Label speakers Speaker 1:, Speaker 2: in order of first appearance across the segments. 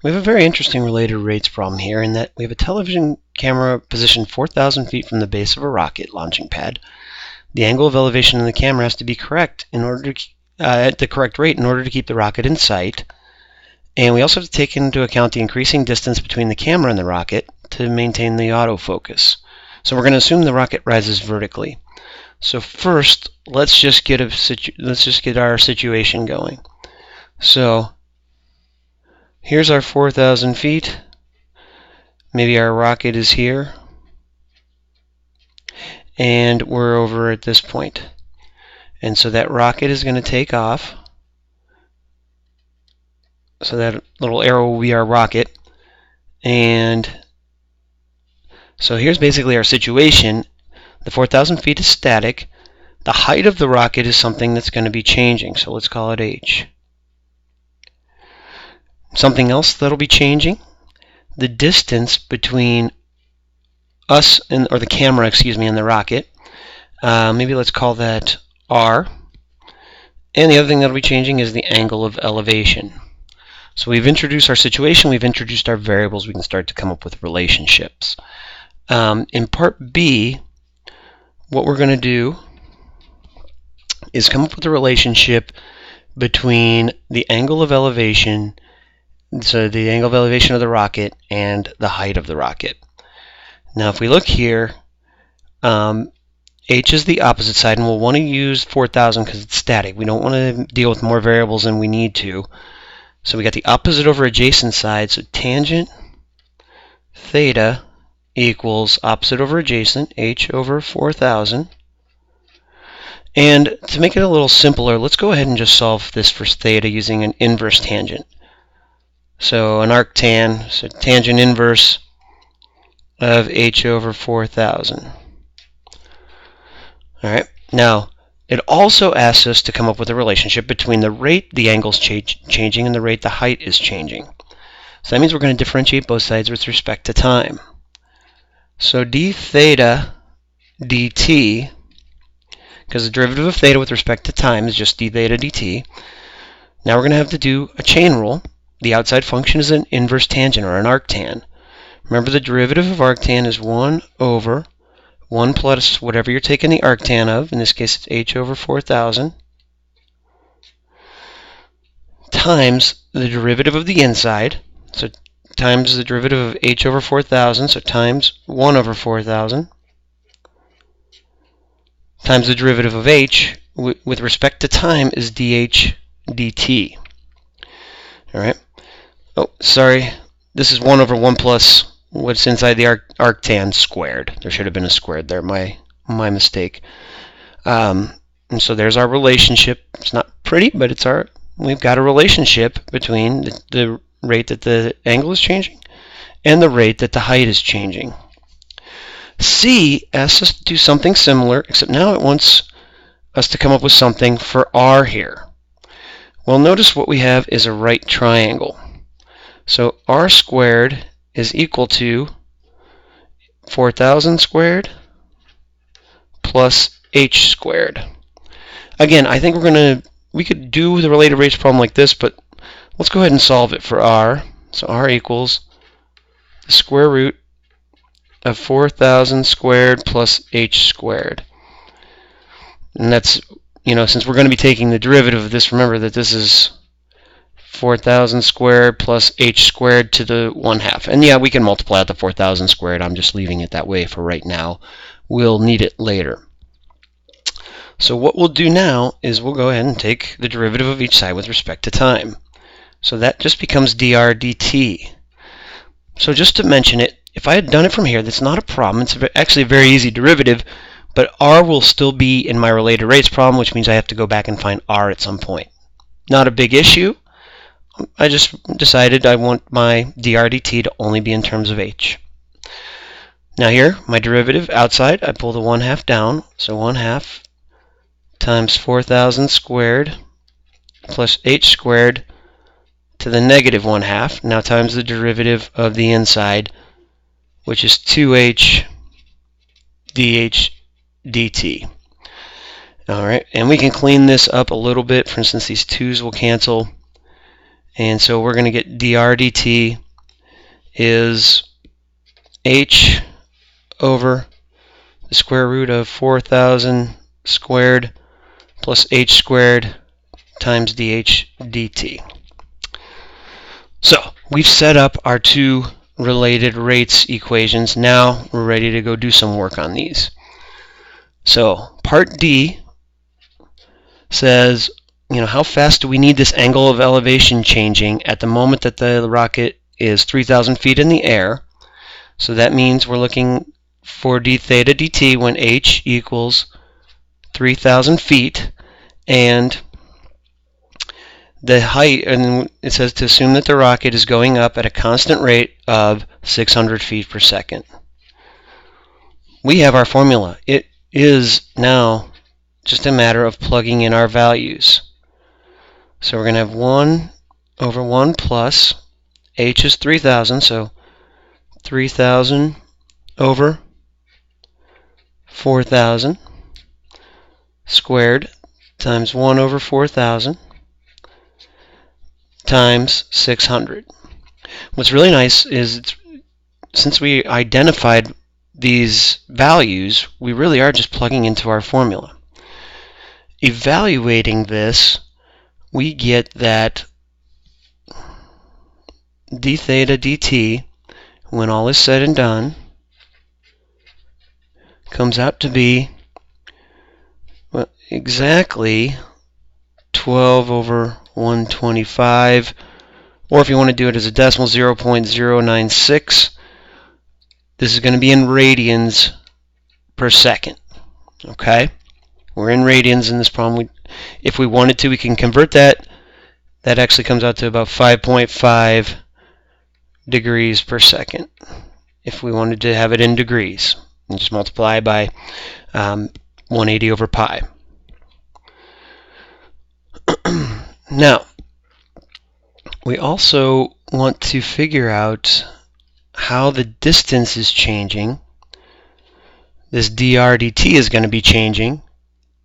Speaker 1: We have a very interesting related rates problem here in that we have a television camera positioned 4,000 feet from the base of a rocket launching pad. The angle of elevation in the camera has to be correct in order to at the correct rate in order to keep the rocket in sight. And we also have to take into account the increasing distance between the camera and the rocket to maintain the autofocus. So we're going to assume the rocket rises vertically. So first, let's just get our situation going. So here's our 4,000 feet. Maybe our rocket is here. And we're over at this point. And so that rocket is going to take off. So that little arrow will be our rocket. And so here's basically our situation. The 4,000 feet is static. The height of the rocket is something that's going to be changing. So let's call it h. Something else that'll be changing, the distance between us or the camera, and the rocket. Maybe let's call that r. And the other thing that'll be changing is the angle of elevation. So we've introduced our situation, we've introduced our variables, we can start to come up with relationships. In part B, what we're going to do is come up with a relationship between the angle of elevation, so the angle of elevation of the rocket, and the height of the rocket. Now if we look here, h is the opposite side, and we'll want to use 4,000 because it's static. We don't want to deal with more variables than we need to. So we got the opposite over adjacent side, so tangent theta equals opposite over adjacent, h over 4,000. And to make it a little simpler, let's go ahead and just solve this for theta using an inverse tangent. So an arctan, so tangent inverse of h over 4,000. Alright, now it also asks us to come up with a relationship between the rate the angle's changing and the rate the height is changing. So that means we're going to differentiate both sides with respect to time. So d theta dt, because the derivative of theta with respect to time is just d theta dt. Now we're going to have to do a chain rule. The outside function is an inverse tangent, or an arctan. Remember, the derivative of arctan is 1 over 1 plus whatever you're taking the arctan of. In this case, it's h over 4,000. Times the derivative of the inside. So times the derivative of h over 4,000. So times 1 over 4,000. Times the derivative of h with respect to time is dh dt. Alright. Oh, sorry. This is 1 over 1 plus what's inside the arctan squared. There should have been a squared there. My mistake. And so there's our relationship. It's not pretty, but we've got a relationship between the rate that the angle is changing and the rate that the height is changing. C asks us to do something similar, except now it wants us to come up with something for r here. Well, notice what we have is a right triangle. So r squared is equal to 4,000 squared plus h squared. Again, I think we could do the related rates problem like this, but let's go ahead and solve it for r. So r equals the square root of 4,000 squared plus h squared. And that's, since we're going to be taking the derivative of this, remember that this is 4,000 squared plus h squared to the 1/2. And yeah, we can multiply out the 4,000 squared. I'm just leaving it that way for right now. We'll need it later. So what we'll do now is we'll go ahead and take the derivative of each side with respect to time. So that just becomes dr dt. So just to mention it, if I had done it from here, that's not a problem. It's actually a very easy derivative, but r will still be in my related rates problem, which means I have to go back and find r at some point. Not a big issue. I just decided I want my dr dt to only be in terms of h. Now here, my derivative outside, I pull the 1/2 down, so 1/2 times 4,000 squared plus h squared to the negative 1/2, now times the derivative of the inside, which is 2h dh dt. Alright, and we can clean this up a little bit. For instance, these 2's will cancel, And so we're going to get dr dt is h over the square root of 4,000 squared plus h squared times dh dt. So we've set up our two related rates equations. Now we're ready to go do some work on these. So part D says, how fast do we need this angle of elevation changing at the moment that the rocket is 3,000 feet in the air? So that means we're looking for d theta dt when h equals 3,000 feet, and the height, and it says to assume that the rocket is going up at a constant rate of 600 feet per second. We have our formula. It is now just a matter of plugging in our values. So we're going to have 1 over 1 plus h is 3,000, so 3,000 over 4,000 squared times 1 over 4,000 times 600. What's really nice is since we identified these values, we really are just plugging into our formula. Evaluating this, we get that d theta dt, when all is said and done, comes out to be exactly 12 over 125, or if you want to do it as a decimal, 0.096. This is going to be in radians per second. Okay? We're in radians in this problem. If we wanted to, we can convert that. That actually comes out to about 5.5 degrees per second. If we wanted to have it in degrees, and just multiply by 180 over pi. Now, we also want to figure out how the distance is changing. This dr dt is going to be changing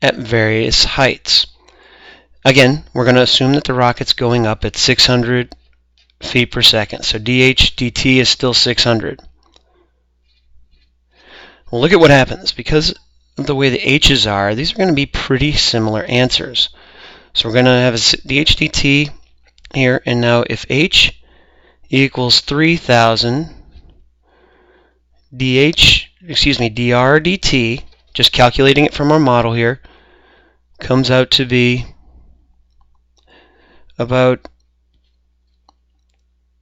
Speaker 1: at various heights. Again, we're going to assume that the rocket's going up at 600 feet per second. So dh dt is still 600. Well, look at what happens. Because of the way the h's are, these are going to be pretty similar answers. So we're going to have a dh dt here, and now if h equals 3,000, dr dt, just calculating it from our model here, comes out to be about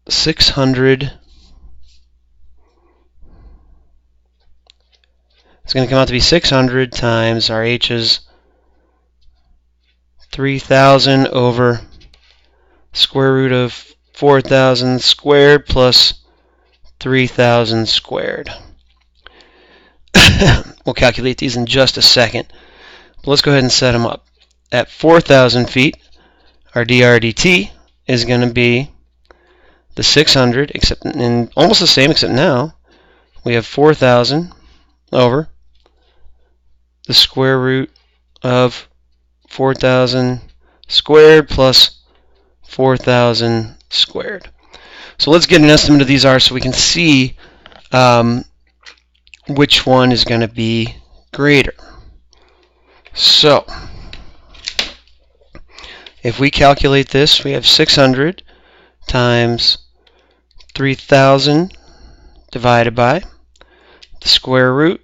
Speaker 1: 600. It's going to come out to be 600 times our h is 3,000 over square root of 4,000 squared plus 3,000 squared. We'll calculate these in just a second. But let's go ahead and set them up. At 4,000 feet, our dr dt is going to be the 600, except in almost the same, except now we have 4,000 over the square root of 4,000 squared plus 4,000 squared. So let's get an estimate of these r so we can see which one is going to be greater. So if we calculate this, we have 600 times 3,000 divided by the square root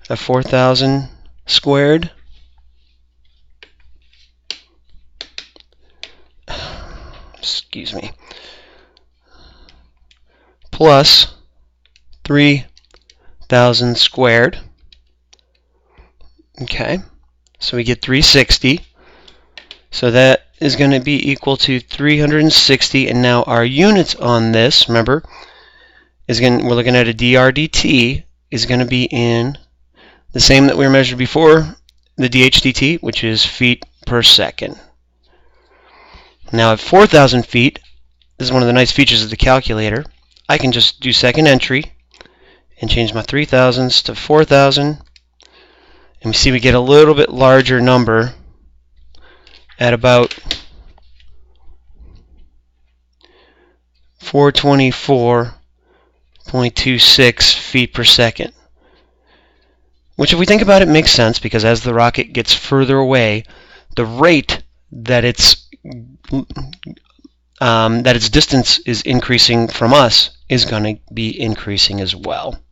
Speaker 1: of 4,000 squared plus 3,000 squared. Okay, so we get 360. So that is going to be equal to 360, and now our units on this, remember, we're looking at a dr dt is going to be in the same that we measured before, the dh dt, which is feet per second. Now at 4,000 feet, this is one of the nice features of the calculator, I can just do second entry and change my 3,000s to 4,000, and we see we get a little bit larger number at about 424.26 feet per second. Which, if we think about it, makes sense, because as the rocket gets further away, the rate that its distance is increasing from us is going to be increasing as well.